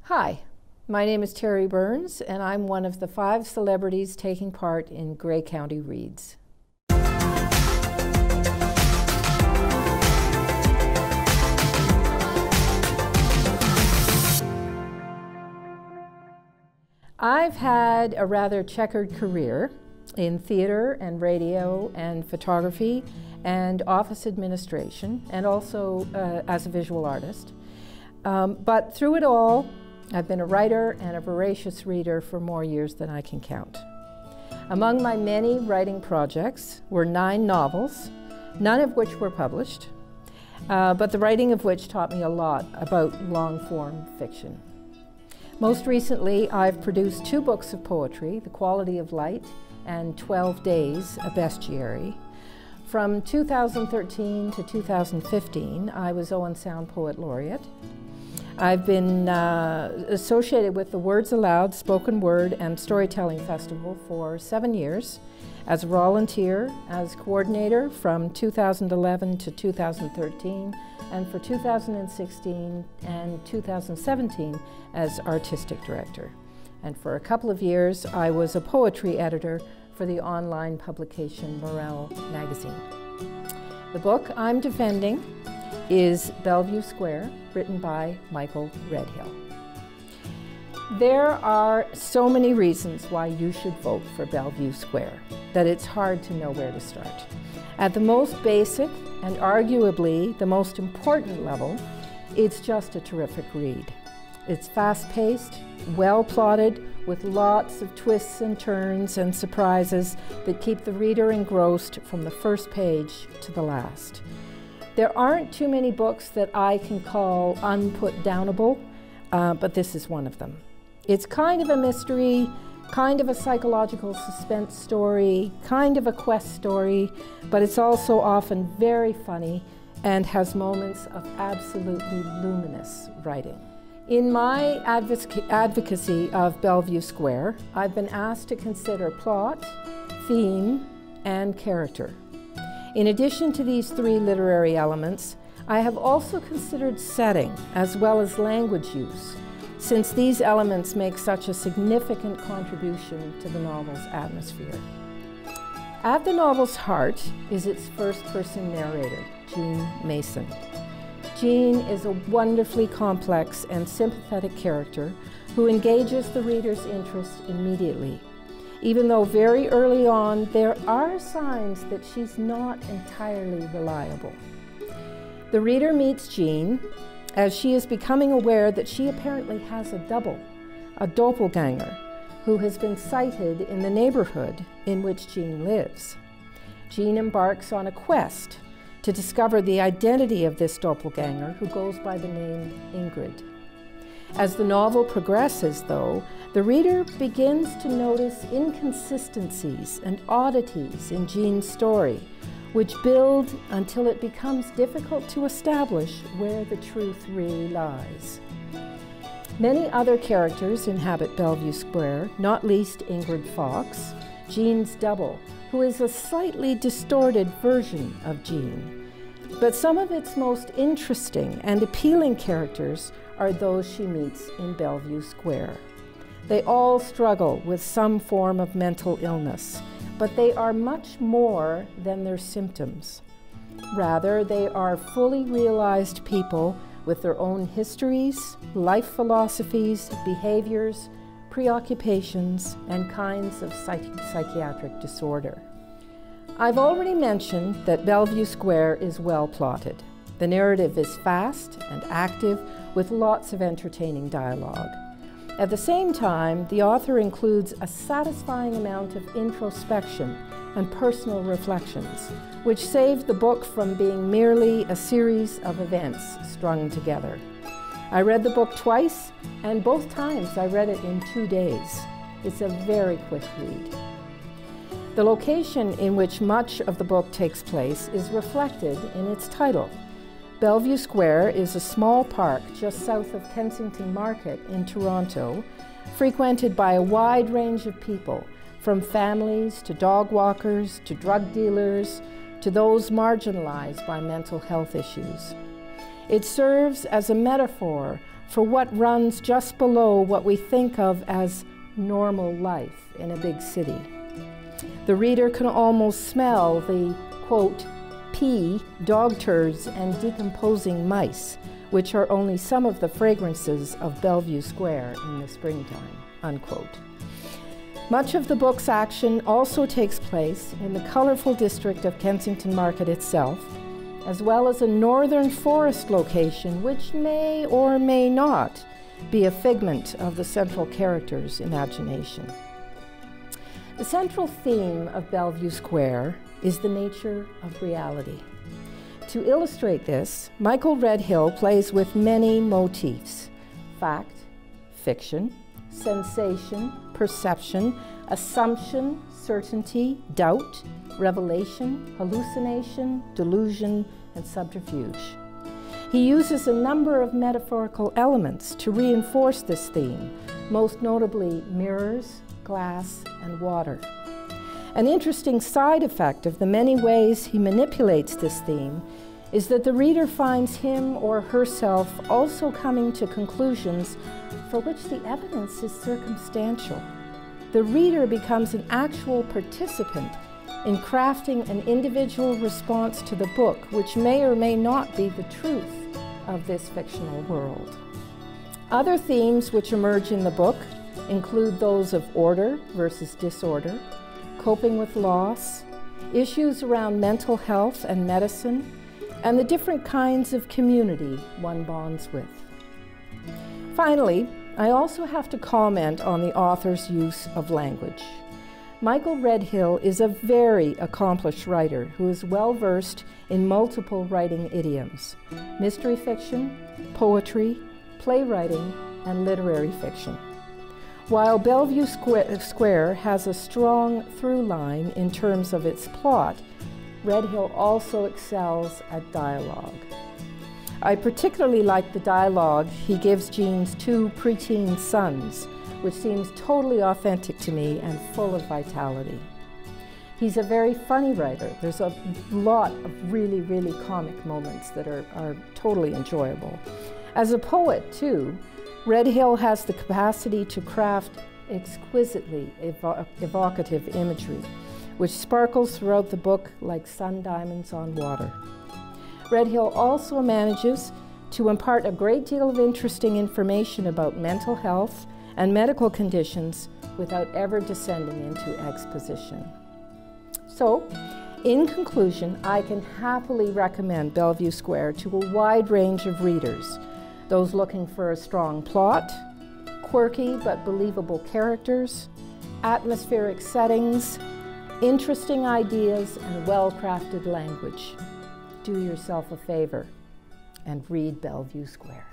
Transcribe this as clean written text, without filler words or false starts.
Hi, my name is Terry Burns, and I'm one of the 5 celebrities taking part in Grey County Reads. I've had a rather checkered career in theater and radio and photography and office administration, and also as a visual artist. But through it all, I've been a writer and a voracious reader for more years than I can count. Among my many writing projects were 9 novels, none of which were published, but the writing of which taught me a lot about long-form fiction. Most recently, I've produced 2 books of poetry, The Quality of Light and 12 Days, a bestiary. From 2013 to 2015, I was Owen Sound Poet Laureate. I've been associated with the Words Aloud Spoken Word and Storytelling Festival for 7 years as a volunteer, as coordinator from 2011 to 2013, and for 2016 and 2017 as artistic director. And for a couple of years, I was a poetry editor for the online publication Morale magazine. The book I'm defending is Bellevue Square, written by Michael Redhill. There are so many reasons why you should vote for Bellevue Square that it's hard to know where to start. At the most basic and arguably the most important level, it's just a terrific read. It's fast-paced, well-plotted, with lots of twists and turns and surprises that keep the reader engrossed from the first page to the last. There aren't too many books that I can call unput-downable, but this is one of them. It's kind of a mystery, kind of a psychological suspense story, kind of a quest story, but it's also often very funny and has moments of absolutely luminous writing. In my advocacy of Bellevue Square, I've been asked to consider plot, theme, and character. In addition to these 3 literary elements, I have also considered setting as well as language use, since these elements make such a significant contribution to the novel's atmosphere. At the novel's heart is its first-person narrator, Jean Mason. Jean is a wonderfully complex and sympathetic character who engages the reader's interest immediately, even though very early on there are signs that she's not entirely reliable. The reader meets Jean as she is becoming aware that she apparently has a double, a doppelganger, who has been sighted in the neighborhood in which Jean lives. Jean embarks on a quest to discover the identity of this doppelganger, who goes by the name Ingrid. As the novel progresses, though, the reader begins to notice inconsistencies and oddities in Jean's story, which build until it becomes difficult to establish where the truth really lies. Many other characters inhabit Bellevue Square, not least Ingrid Fox, Jean's double, who is a slightly distorted version of Jean. But some of its most interesting and appealing characters are those she meets in Bellevue Square. They all struggle with some form of mental illness, but they are much more than their symptoms. Rather, they are fully realized people with their own histories, life philosophies, behaviors, preoccupations, and kinds of psychiatric disorder. I've already mentioned that Bellevue Square is well plotted. The narrative is fast and active, with lots of entertaining dialogue. At the same time, the author includes a satisfying amount of introspection and personal reflections, which save the book from being merely a series of events strung together. I read the book twice, and both times I read it in 2 days. It's a very quick read. The location in which much of the book takes place is reflected in its title. Bellevue Square is a small park just south of Kensington Market in Toronto, frequented by a wide range of people, from families to dog walkers to drug dealers to those marginalized by mental health issues. It serves as a metaphor for what runs just below what we think of as normal life in a big city. The reader can almost smell the, quote, pee, dog turds, and decomposing mice, which are only some of the fragrances of Bellevue Square in the springtime, unquote. Much of the book's action also takes place in the colorful district of Kensington Market itself, as well as a northern forest location which may or may not be a figment of the central character's imagination. The central theme of Bellevue Square is the nature of reality. To illustrate this, Michael Redhill plays with many motifs: fact, fiction, sensation, perception, assumption, certainty, doubt, revelation, hallucination, delusion, and subterfuge. He uses a number of metaphorical elements to reinforce this theme, most notably mirrors, glass, and water. An interesting side effect of the many ways he manipulates this theme is that the reader finds him or herself also coming to conclusions for which the evidence is circumstantial. The reader becomes an actual participant in crafting an individual response to the book, which may or may not be the truth of this fictional world. Other themes which emerge in the book include those of order versus disorder, coping with loss, issues around mental health and medicine, and the different kinds of community one bonds with. Finally, I also have to comment on the author's use of language. Michael Redhill is a very accomplished writer who is well-versed in multiple writing idioms: mystery fiction, poetry, playwriting, and literary fiction. While Bellevue Square has a strong through line in terms of its plot, Redhill also excels at dialogue. I particularly like the dialogue he gives Jean's two preteen sons, which seems totally authentic to me and full of vitality. He's a very funny writer. There's a lot of really, really comic moments that are totally enjoyable. As a poet, too, Redhill has the capacity to craft exquisitely evocative imagery, which sparkles throughout the book like sun diamonds on water. Redhill also manages to impart a great deal of interesting information about mental health and medical conditions without ever descending into exposition. So, in conclusion, I can happily recommend Bellevue Square to a wide range of readers: those looking for a strong plot, quirky but believable characters, atmospheric settings, interesting ideas, and well-crafted language. Do yourself a favor and read Bellevue Square.